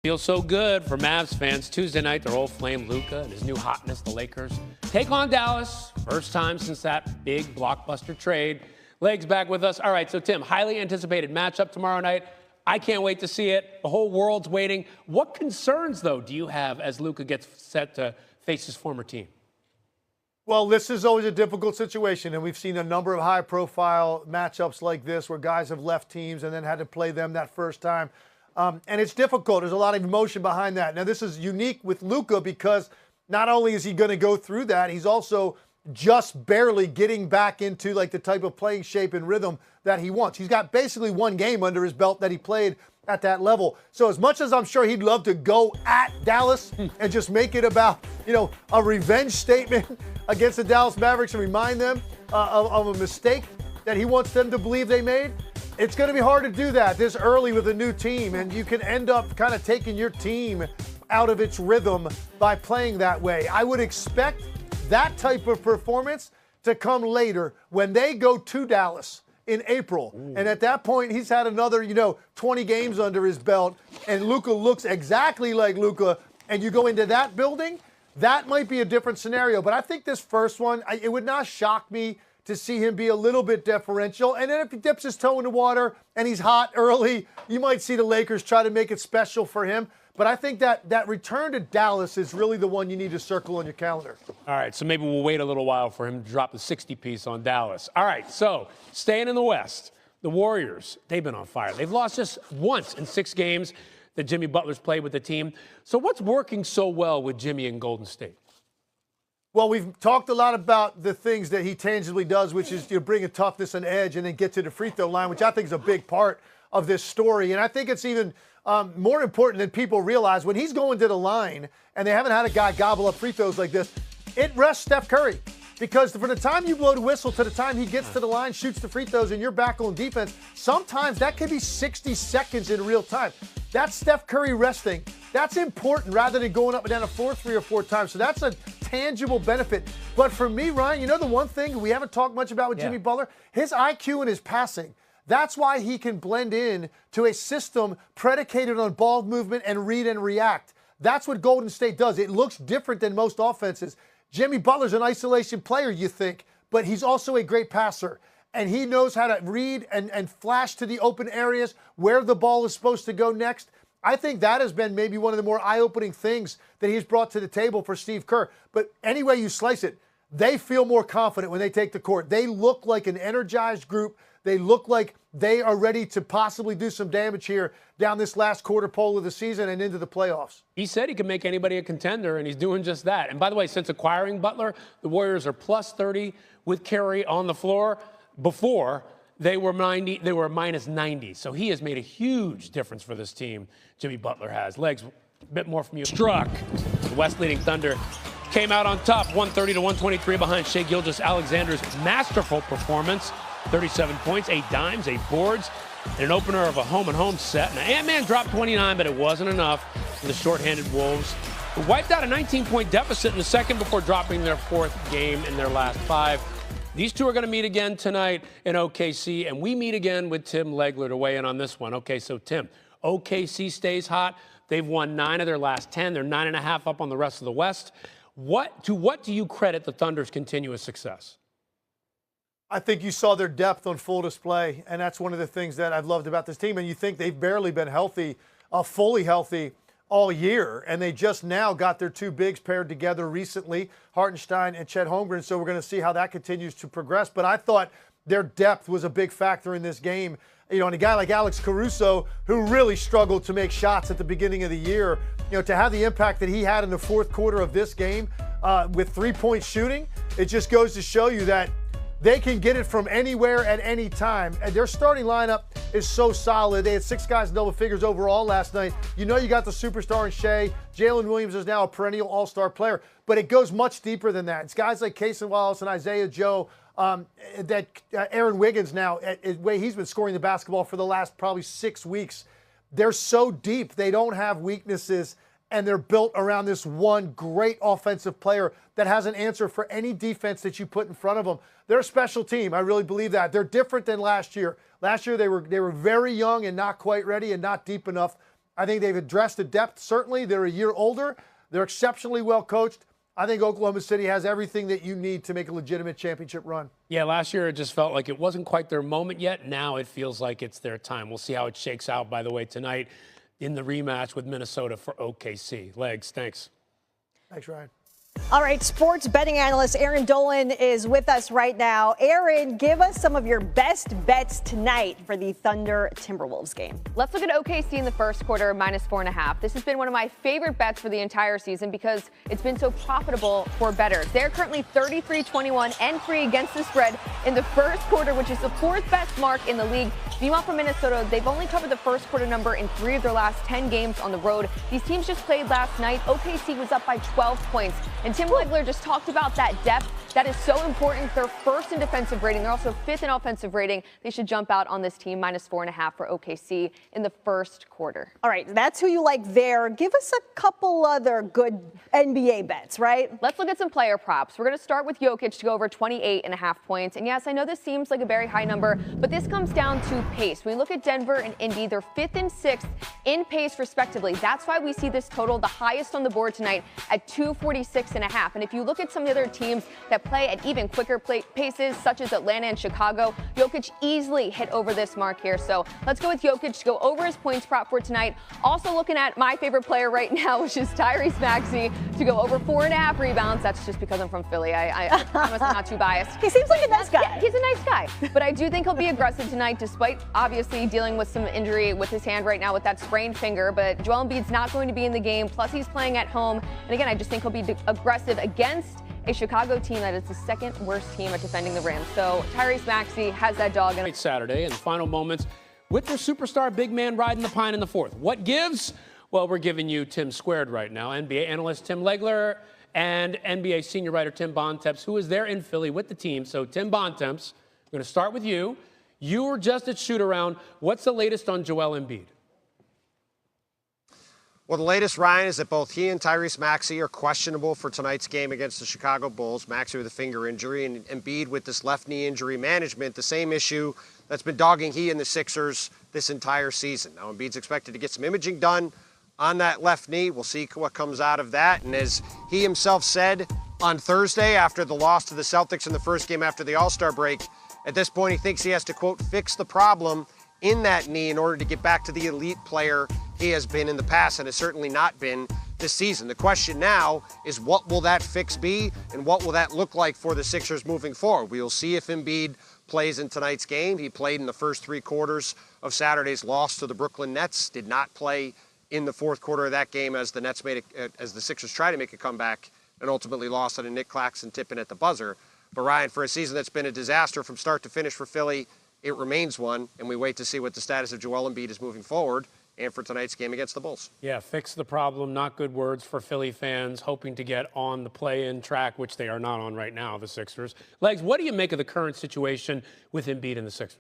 Feels so good for Mavs fans. Tuesday night, their old flame Luka and his new hotness, the Lakers, take on Dallas. First time since that big blockbuster trade. Leg's back with us. All right, so Tim, highly anticipated matchup tomorrow night. I can't wait to see it. The whole world's waiting. What concerns, though, do you have as Luka gets set to face his former team? Well, this is always a difficult situation, and we've seen a number of high-profile matchups like this where guys have left teams and then had to play them that first time. And it's difficult. There's a lot of emotion behind that. Now, this is unique with Luka because not only is he going to go through that, he's also just barely getting back into like the type of playing shape and rhythm that he wants. He's got basically one game under his belt that he played at that level. So as much as I'm sure he'd love to go at Dallas and just make it about, a revenge statement against the Dallas Mavericks and remind them of a mistake that he wants them to believe they made, it's going to be hard to do that this early with a new team, and you can end up kind of taking your team out of its rhythm by playing that way. I would expect that type of performance to come later when they go to Dallas in April. Ooh. And at that point, he's had another, 20 games under his belt, and Luka looks exactly like Luka, and you go into that building, that might be a different scenario. But I think this first one, it would not shock me to see him be a little bit deferential. And then if he dips his toe in the water and he's hot early, you might see the Lakers try to make it special for him. But I think that return to Dallas is really the one you need to circle on your calendar. All right, so maybe we'll wait a little while for him to drop the 60-piece on Dallas. All right, so staying in the West, the Warriors, they've been on fire. They've lost just once in 6 games that Jimmy Butler's played with the team. So what's working so well with Jimmy in Golden State? Well, we've talked a lot about the things that he tangibly does, which is bring a toughness and edge and then get to the free throw line, which I think is a big part of this story. And I think it's even more important than people realize. When he's going to the line and they haven't had a guy gobble up free throws like this, it rests Steph Curry. Because from the time you blow the whistle to the time he gets to the line, shoots the free throws, and you're back on defense, sometimes that could be 60 seconds in real time. That's Steph Curry resting. That's important rather than going up and down the floor 3 or 4 times. So that's a tangible benefit. But for me, Ryan, the one thing we haven't talked much about with Jimmy Butler? His IQ and his passing. That's why he can blend in to a system predicated on ball movement and read and react. That's what Golden State does. It looks different than most offenses. Jimmy Butler's an isolation player, you think, but he's also a great passer. And he knows how to read and flash to the open areas where the ball is supposed to go next. I think that has been maybe one of the more eye-opening things that he's brought to the table for Steve Kerr. But any way you slice it, they feel more confident when they take the court. They look like an energized group. They look like they are ready to possibly do some damage here down this last quarter pole of the season and into the playoffs. He said he can make anybody a contender, and he's doing just that. And by the way, since acquiring Butler, the Warriors are plus 30 with Curry on the floor. Before, they were minus 90. So he has made a huge difference for this team, Jimmy Butler has. Legs, a bit more from you. Struck. The West leading Thunder came out on top, 130 to 123 behind Shai Gilgeous-Alexander's masterful performance. 37 points, 8 dimes, 8 boards, and an opener of a home-and-home set. Now, Ant-Man dropped 29, but it wasn't enough for the shorthanded Wolves, who wiped out a 19-point deficit in the second before dropping their 4th game in their last 5. These two are going to meet again tonight in OKC, and we meet again with Tim Legler to weigh in on this one. Okay, so Tim, OKC stays hot. They've won 9 of their last 10. They're 9.5 up on the rest of the West. What do you credit the Thunder's continuous success? I think you saw their depth on full display, and that's one of the things that I've loved about this team. And you think they've barely been healthy, fully healthy all year, and they just now got their 2 bigs paired together recently, Hartenstein and Chet Holmgren, so we're going to see how that continues to progress. But I thought their depth was a big factor in this game. And a guy like Alex Caruso, who really struggled to make shots at the beginning of the year, to have the impact that he had in the 4th quarter of this game with 3-point shooting, it just goes to show you that they can get it from anywhere at any time. And their starting lineup is so solid. They had 6 guys in double figures overall last night. You got the superstar in Shai. Jalen Williams is now a perennial all-star player. But it goes much deeper than that. It's guys like Cason Wallace and Isaiah Joe, Aaron Wiggins now, the way he's been scoring the basketball for the last probably 6 weeks. They're so deep. They don't have weaknesses. And they're built around this one great offensive player that has an answer for any defense that you put in front of them. They're a special team. I really believe that. They're different than last year. Last year they were very young and not quite ready and not deep enough. I think they've addressed the depth, certainly. They're a year older. They're exceptionally well coached. I think Oklahoma City has everything that you need to make a legitimate championship run. Yeah, last year it just felt like it wasn't quite their moment yet. Now it feels like it's their time. We'll see how it shakes out, by the way, tonight in the rematch with Minnesota for OKC. Legs, thanks. Thanks, Ryan. All right, sports betting analyst Aaron Dolan is with us right now. Aaron, give us some of your best bets tonight for the Thunder Timberwolves game. Let's look at OKC in the first quarter, -4.5. This has been one of my favorite bets for the entire season because it's been so profitable for bettors. They're currently 33-21 and 3 against the spread in the first quarter, which is the 4th best mark in the league. Meanwhile, for Minnesota, they've only covered the first quarter number in 3 of their last 10 games on the road. These teams just played last night. OKC was up by 12 points. And Tim Legler just talked about that depth. That is so important. They're 1st in defensive rating. They're also 5th in offensive rating. They should jump out on this team, -4.5 for OKC in the first quarter. All right, that's who you like there. Give us a couple other good NBA bets, right? Let's look at some player props. We're going to start with Jokic to go over 28.5 points. And yes, I know this seems like a very high number, but this comes down to pace. When we look at Denver and Indy, they're 5th and 6th in pace respectively. That's why we see this total the highest on the board tonight at 246.5. And if you look at some of the other teams that play at even quicker paces, such as Atlanta and Chicago, Jokic easily hit over this mark here. So let's go with Jokic to go over his points prop for tonight. Also looking at my favorite player right now, which is Tyrese Maxey, to go over 4.5 rebounds. That's just because I'm from Philly. I promise I'm not too biased. He seems like a nice guy. Yeah, he's a nice guy. But I do think he'll be aggressive tonight, despite obviously dealing with some injury with his hand right now with that sprained finger. But Joel Embiid's not going to be in the game. Plus, he's playing at home. And again, I just think he'll be aggressive against a Chicago team that is the 2nd worst team at defending the rim. So Tyrese Maxey has that dog. Great Saturday and final moments with their superstar big man riding the pine in the 4th. What gives? Well, we're giving you Tim squared right now. NBA analyst Tim Legler and NBA senior writer Tim Bontemps, who is there in Philly with the team. So Tim Bontemps, I'm going to start with you. You were just at shoot-around. What's the latest on Joel Embiid? Well, the latest, Ryan, is that both he and Tyrese Maxey are questionable for tonight's game against the Chicago Bulls. Maxey with a finger injury and Embiid with this left knee injury management, the same issue that's been dogging he and the Sixers this entire season. Now, Embiid's expected to get some imaging done on that left knee. We'll see what comes out of that. And as he himself said on Thursday after the loss to the Celtics in the first game after the All-Star break, at this point he thinks he has to, quote, fix the problem in that knee in order to get back to the elite player he has been in the past and has certainly not been this season. The question now is, what will that fix be and what will that look like for the Sixers moving forward? We will see if Embiid plays in tonight's game. He played in the first 3 quarters of Saturday's loss to the Brooklyn Nets, did not play in the 4th quarter of that game as the Sixers tried to make a comeback and ultimately lost on a Nick Claxton tip-in at the buzzer. But Ryan, for a season that's been a disaster from start to finish for Philly, it remains one, and we wait to see what the status of Joel Embiid is moving forward and for tonight's game against the Bulls. Yeah, fix the problem, not good words for Philly fans hoping to get on the play-in track, which they are not on right now, the Sixers. Legs, what do you make of the current situation with Embiid and the Sixers?